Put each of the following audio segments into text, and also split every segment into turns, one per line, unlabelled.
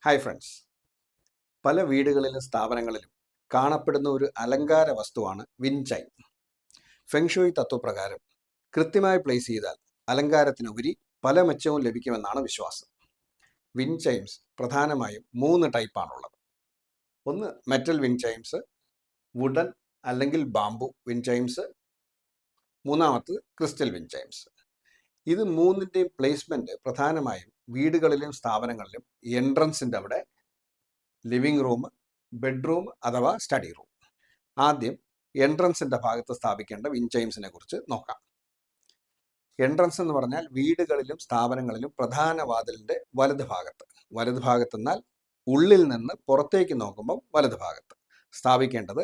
Hi friends, പല വീടുകളിലും സ്ഥാപനങ്ങളിലും കാണപ്പെടുന്ന ഒരു അലങ്കാര വസ്തുവാണ് വിൻഡ് ചൈം. ഫെങ്ഷുയി തത്വപ്രകാരം കൃത്യമായി പ്ലേസ് ചെയ്താൽ അലങ്കാരത്തിനുപരി പല മെച്ചവും ലഭിക്കുമെന്നാണ് വിശ്വാസം. വിൻഡ് ചൈംസ് പ്രധാനമായും 3 ടൈപ്പാണുള്ളത്. ഒന്ന് മെറ്റൽ വിൻഡ് ചൈംസ്, വുഡൻ അല്ലെങ്കിൽ ബാംബു വിൻഡ് ചൈംസ്, മൂന്നാമത്തത് ക്രിസ്റ്റൽ വിൻഡ് ചൈംസ്. ഇത് മൂന്നിൻ്റെയും പ്ലേസ്മെൻറ്റ് പ്രധാനമായും വീടുകളിലും സ്ഥാപനങ്ങളിലും എൻട്രൻസിൻ്റെ അവിടെ, ലിവിംഗ് റൂം, ബെഡ്റൂം അഥവാ സ്റ്റഡി റൂം. ആദ്യം എൻട്രൻസിൻ്റെ ഭാഗത്ത് സ്ഥാപിക്കേണ്ട വിൻഡ് ചൈംസിനെ കുറിച്ച് നോക്കാം. എൻട്രൻസ് എന്ന് പറഞ്ഞാൽ വീടുകളിലും സ്ഥാപനങ്ങളിലും പ്രധാന വാതിലിൻ്റെ വലത് ഭാഗത്തെന്നാൽ ഉള്ളിൽ നിന്ന് പുറത്തേക്ക് നോക്കുമ്പോൾ വലത് ഭാഗത്ത് സ്ഥാപിക്കേണ്ടത്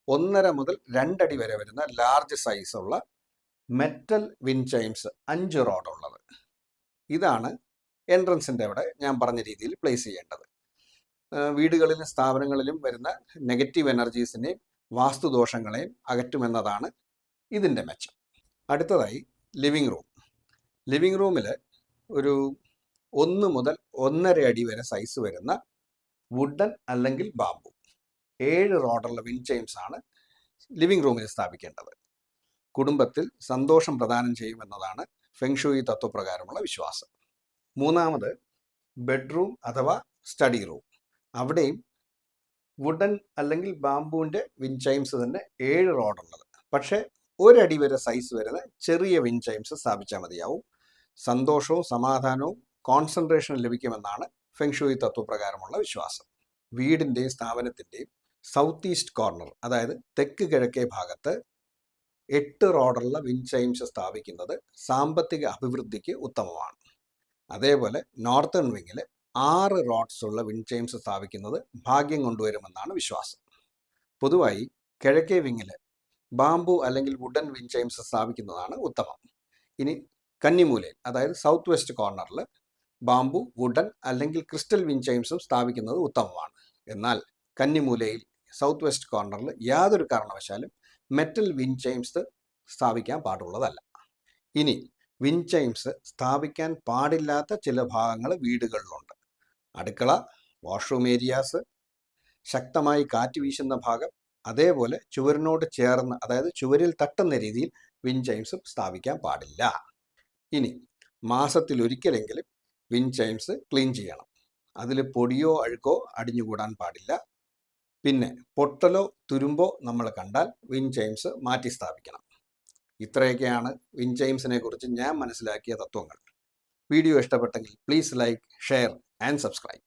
1.5 മുതൽ 2 അടി വരെ വരുന്ന ലാർജ് സൈസുള്ള മെറ്റൽ വിൻഡ് ചൈംസ് 5 റോഡ് ഉള്ളത്. ഇതാണ് എൻട്രൻസിൻ്റെ അവിടെ ഞാൻ പറഞ്ഞ രീതിയിൽ പ്ലേസ് ചെയ്യേണ്ടത്. വീടുകളിലും സ്ഥാപനങ്ങളിലും വരുന്ന നെഗറ്റീവ് എനർജീസിനെയും വാസ്തുദോഷങ്ങളെയും അകറ്റുമെന്നതാണ് ഇതിൻ്റെ മെച്ചം. അടുത്തതായി ലിവിംഗ് റൂമിൽ ഒരു 1 മുതൽ 1.5 അടി വരെ സൈസ് വരുന്ന വുഡൻ അല്ലെങ്കിൽ ബാംബു 7 റോഡുള്ള വിൻഡ് ചൈംസ് ആണ് ലിവിംഗ് റൂമിൽ സ്ഥാപിക്കേണ്ടത്. കുടുംബത്തിൽ സന്തോഷം പ്രദാനം ചെയ്യുമെന്നതാണ് ഫെങ്ഷുയി തത്വപ്രകാരമുള്ള വിശ്വാസം. മൂന്നാമത് ബെഡ്റൂം അഥവാ സ്റ്റഡി റൂം. അവിടെയും വുഡൻ അല്ലെങ്കിൽ ബാംബുവിൻ്റെ വിൻഡ് ചൈംസ് തന്നെ 7 റോഡുള്ളത്. പക്ഷേ 1 അടി വരെ സൈസ് വരുന്ന ചെറിയ വിൻഡ് ചൈംസ് സ്ഥാപിച്ചാൽ മതിയാവും. സന്തോഷവും സമാധാനവും കോൺസെൻട്രേഷനും ലഭിക്കുമെന്നാണ് ഫെങ്ഷുയി തത്വപ്രകാരമുള്ള വിശ്വാസം. വീടിൻ്റെയും സ്ഥാപനത്തിൻ്റെയും സൗത്ത് ഈസ്റ്റ് കോർണർ, അതായത് തെക്ക് കിഴക്കേ ഭാഗത്ത് 8 റോഡുള്ള വിൻഡ് ചൈംസ് സ്ഥാപിക്കുന്നത് സാമ്പത്തിക അഭിവൃദ്ധിക്ക് ഉത്തമമാണ്. അതേപോലെ നോർത്തേൺ വിങ്ങിൽ 6 റോഡ്സ് ഉള്ള വിൻഡ് ചൈംസ് സ്ഥാപിക്കുന്നത് ഭാഗ്യം കൊണ്ടുവരുമെന്നാണ് വിശ്വാസം. പൊതുവായി കിഴക്കേ വിങ്ങിൽ ബാംബു അല്ലെങ്കിൽ വുഡൻ വിൻഡ് ചൈംസ് സ്ഥാപിക്കുന്നതാണ് ഉത്തമം. ഇനി കന്നിമൂലയിൽ, അതായത് സൗത്ത് വെസ്റ്റ് കോർണറിൽ ബാംബു, വുഡൻ അല്ലെങ്കിൽ ക്രിസ്റ്റൽ വിൻഡ് ചൈംസും സ്ഥാപിക്കുന്നത് ഉത്തമമാണ്. എന്നാൽ കന്നിമൂലയിൽ സൗത്ത് വെസ്റ്റ് കോർണറിൽ യാതൊരു കാരണവശാലും മെറ്റൽ വിൻഡ് ചൈംസ് സ്ഥാപിക്കാൻ പാടുള്ളതല്ല. ഇനി വിൻഡ് ചൈംസ് സ്ഥാപിക്കാൻ പാടില്ലാത്ത ചില ഭാഗങ്ങൾ വീടുകളിലുണ്ട്. അടുക്കള, വാഷ്റൂം ഏരിയാസ്, ശക്തമായി കാറ്റ് വീശുന്ന ഭാഗം, അതേപോലെ ചുവരിനോട് ചേർന്ന്, അതായത് ചുവരിൽ തട്ടുന്ന രീതിയിൽ വിൻഡ് ചൈംസ് സ്ഥാപിക്കാൻ പാടില്ല. ഇനി മാസത്തിലൊരിക്കലെങ്കിലും വിൻഡ് ചൈംസ് ക്ലീൻ ചെയ്യണം. അതിൽ പൊടിയോ അഴുക്കോ അടിഞ്ഞുകൂടാൻ പാടില്ല. പിന്നെ പൊട്ടലോ തുരുമ്പോ നമ്മൾ കണ്ടാൽ വിൻഡ് ചൈംസ് മാറ്റി സ്ഥാപിക്കണം. ഇത്രയൊക്കെയാണ് വിൻഡ് ചൈംസിനെ കുറിച്ച് ഞാൻ മനസ്സിലാക്കിയ തത്വങ്ങൾ. വീഡിയോ ഇഷ്ടപ്പെട്ടെങ്കിൽ please like, share and subscribe.